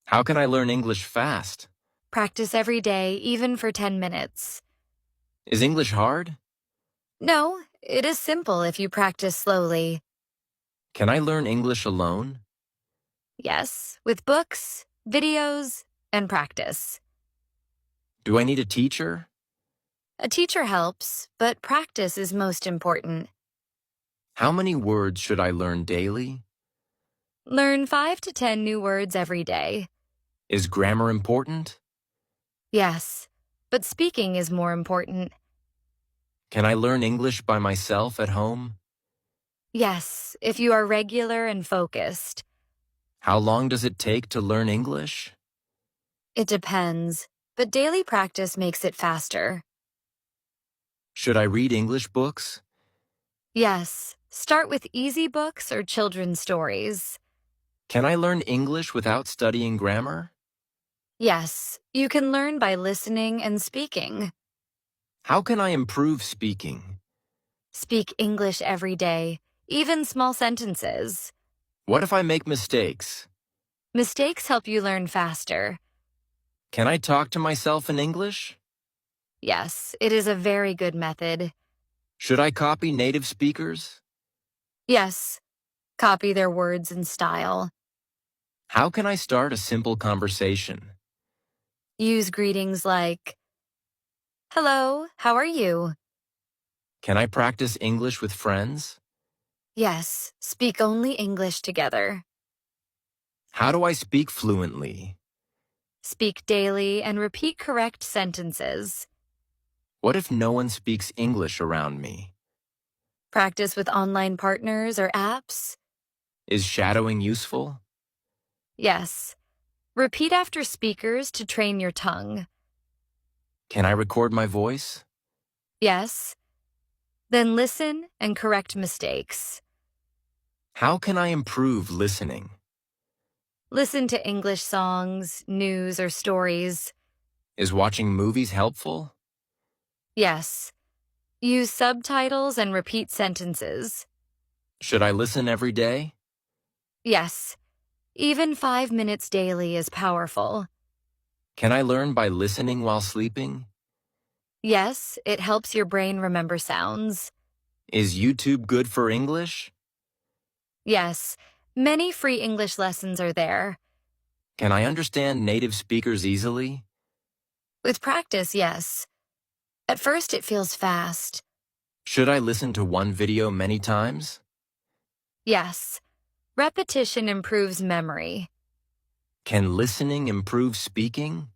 How can I learn English fast? Practice every day, even for 10 minutes. Is English hard? No, it is simple if you practice slowly. Can I learn English alone? Yes, with books, videos, and practice. Do I need a teacher? A teacher helps, but practice is most important. How many words should I learn daily? Learn 5 to 10 new words every day. Is grammar important? Yes, but speaking is more important. Can I learn English by myself at home? Yes, if you are regular and focused. How long does it take to learn English? It depends, but daily practice makes it faster. Should I read English books? Yes, start with easy books or children's stories. Can I learn English without studying grammar? Yes, you can learn by listening and speaking. How can I improve speaking? Speak English every day, even small sentences. What if I make mistakes? Mistakes help you learn faster. Can I talk to myself in English? Yes, it is a very good method. Should I copy native speakers? Yes, copy their words and style. How can I start a simple conversation? Use greetings like, "Hello, how are you?" Can I practice English with friends? Yes, speak only English together. How do I speak fluently? Speak daily and repeat correct sentences. What if no one speaks English around me? Practice with online partners or apps. Is shadowing useful? Yes. Repeat after speakers to train your tongue. Can I record my voice? Yes. Then listen and correct mistakes. How can I improve listening? Listen to English songs, news, or stories. Is watching movies helpful? Yes. Use subtitles and repeat sentences. Should I listen every day? Yes. Even 5 minutes daily is powerful. Can I learn by listening while sleeping? Yes, it helps your brain remember sounds. Is YouTube good for English? Yes, many free English lessons are there. Can I understand native speakers easily? With practice, yes. At first, it feels fast. Should I listen to one video many times? Yes. Repetition improves memory. Can listening improve speaking?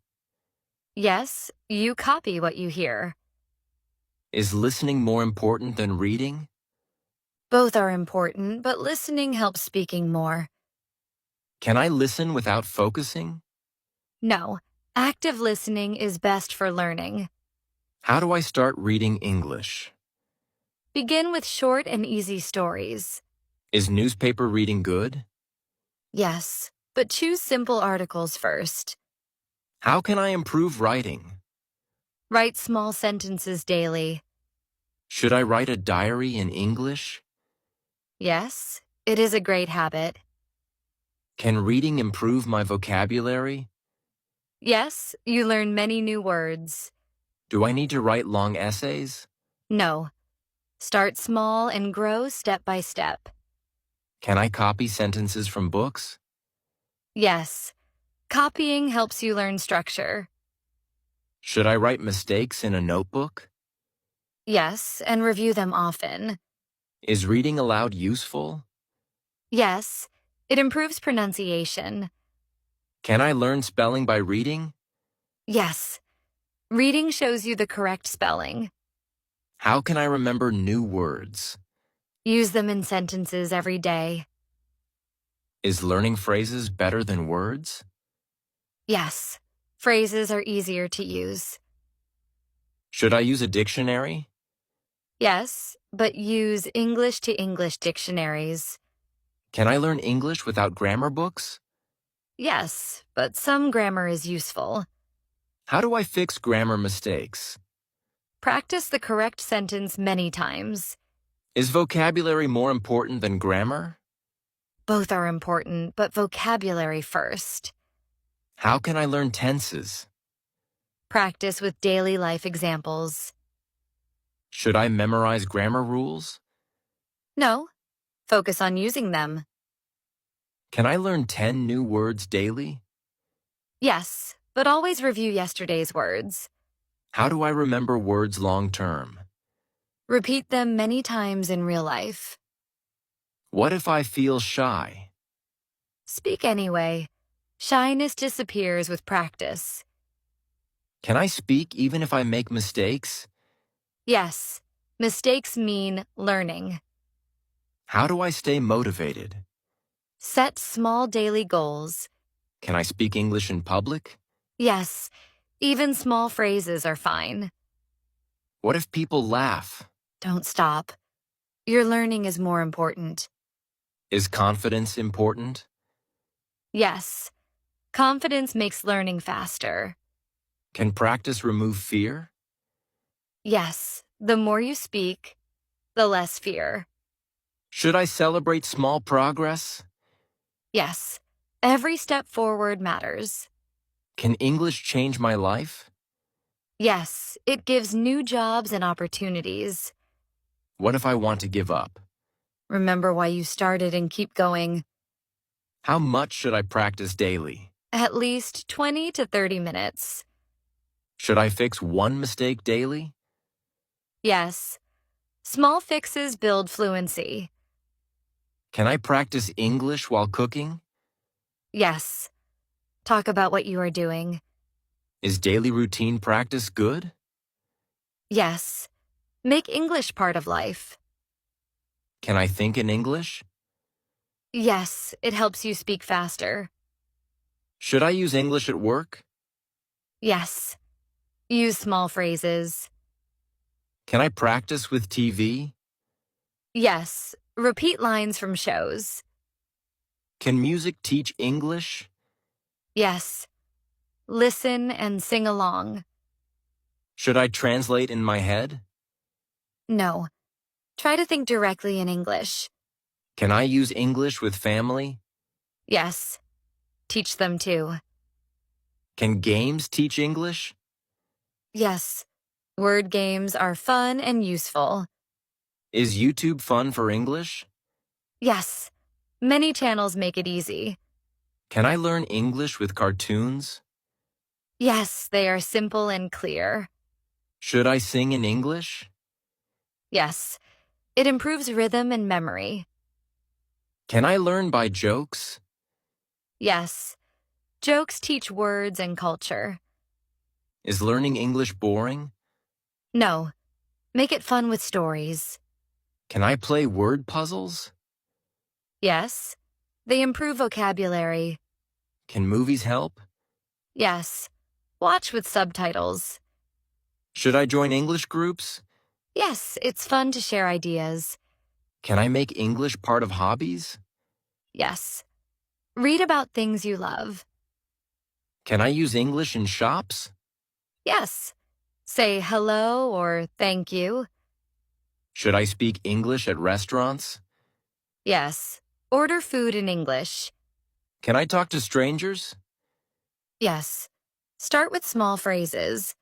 Yes, you copy what you hear. Is listening more important than reading? Both are important, but listening helps speaking more. Can I listen without focusing? No, active listening is best for learning. How do I start reading English? Begin with short and easy stories. Is newspaper reading good? Yes, but choose simple articles first. How can I improve writing? Write small sentences daily. Should I write a diary in English? Yes, it is a great habit. Can reading improve my vocabulary? Yes, you learn many new words. Do I need to write long essays? No. Start small and grow step by step. Can I copy sentences from books? Yes. Copying helps you learn structure. Should I write mistakes in a notebook? Yes, and review them often. Is reading aloud useful? Yes, it improves pronunciation. Can I learn spelling by reading? Yes. Reading shows you the correct spelling. How can I remember new words? Use them in sentences every day. Is learning phrases better than words? Yes. Phrases are easier to use. Should I use a dictionary? Yes, but use English to English dictionaries. Can I learn English without grammar books? Yes, but some grammar is useful. How do I fix grammar mistakes? Practice the correct sentence many times. Is vocabulary more important than grammar? Both are important, but vocabulary first. How can I learn tenses? Practice with daily life examples. Should I memorize grammar rules? No, focus on using them. Can I learn 10 new words daily? Yes, but always review yesterday's words. How do I remember words long term? Repeat them many times in real life. What if I feel shy? Speak anyway. Shyness disappears with practice. Can I speak even if I make mistakes? Yes, mistakes mean learning. How do I stay motivated? Set small daily goals. Can I speak English in public? Yes, even small phrases are fine. What if people laugh? Don't stop. Your learning is more important. Is confidence important? Yes, confidence makes learning faster. Can practice remove fear? Yes, the more you speak, the less fear. Should I celebrate small progress? Yes, every step forward matters. Can English change my life? Yes, it gives new jobs and opportunities. What if I want to give up? Remember why you started and keep going. How much should I practice daily? At least 20 to 30 minutes. Should I fix one mistake daily? Yes, small fixes build fluency. Can I practice English while cooking? Yes, talk about what you are doing. Is daily routine practice good? Yes, make English part of life. Can I think in English? Yes, it helps you speak faster. Should I use English at work? Yes, use small phrases. Can I practice with TV? Yes, repeat lines from shows. Can music teach English? Yes, listen and sing along. Should I translate in my head? No, try to think directly in English. Can I use English with family? Yes, teach them too. Can games teach English? Yes, word games are fun and useful. Is YouTube fun for English? Yes, many channels make it easy. Can I learn English with cartoons? Yes, they are simple and clear. Should I sing in English? Yes, it improves rhythm and memory. Can I learn by jokes? Yes, jokes teach words and culture. Is learning English boring? No, make it fun with stories. Can I play word puzzles? Yes, they improve vocabulary. Can movies help? Yes, watch with subtitles. Should I join English groups? Yes, it's fun to share ideas. Can I make English part of hobbies? Yes, read about things you love. Can I use English in shops? Yes, say hello or thank you. Should I speak English at restaurants? Yes, order food in English. Can I talk to strangers? Yes, start with small phrases.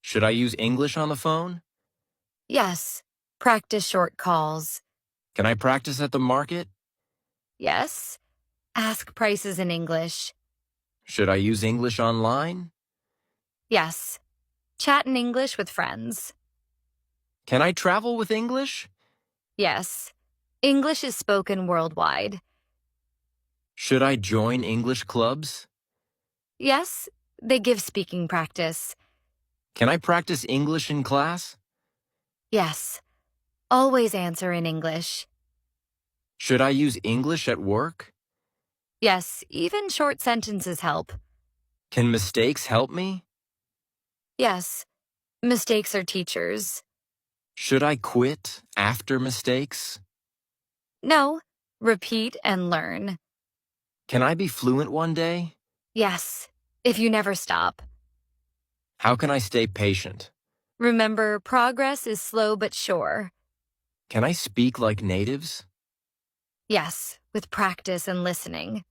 Should I use English on the phone? Yes, practice short calls. Can I practice at the market? Yes, ask prices in English. Should I use English online? Yes, chat in English with friends. Can I travel with English? Yes, English is spoken worldwide. Should I join English clubs? Yes, they give speaking practice. Can I practice English in class? Yes, always answer in English. Should I use English at work? Yes, even short sentences help. Can mistakes help me? Yes, mistakes are teachers. Should I quit after mistakes? No, repeat and learn. Can I be fluent one day? Yes, if you never stop. How can I stay patient? Remember, progress is slow but sure. Can I speak like natives? Yes, with practice and listening.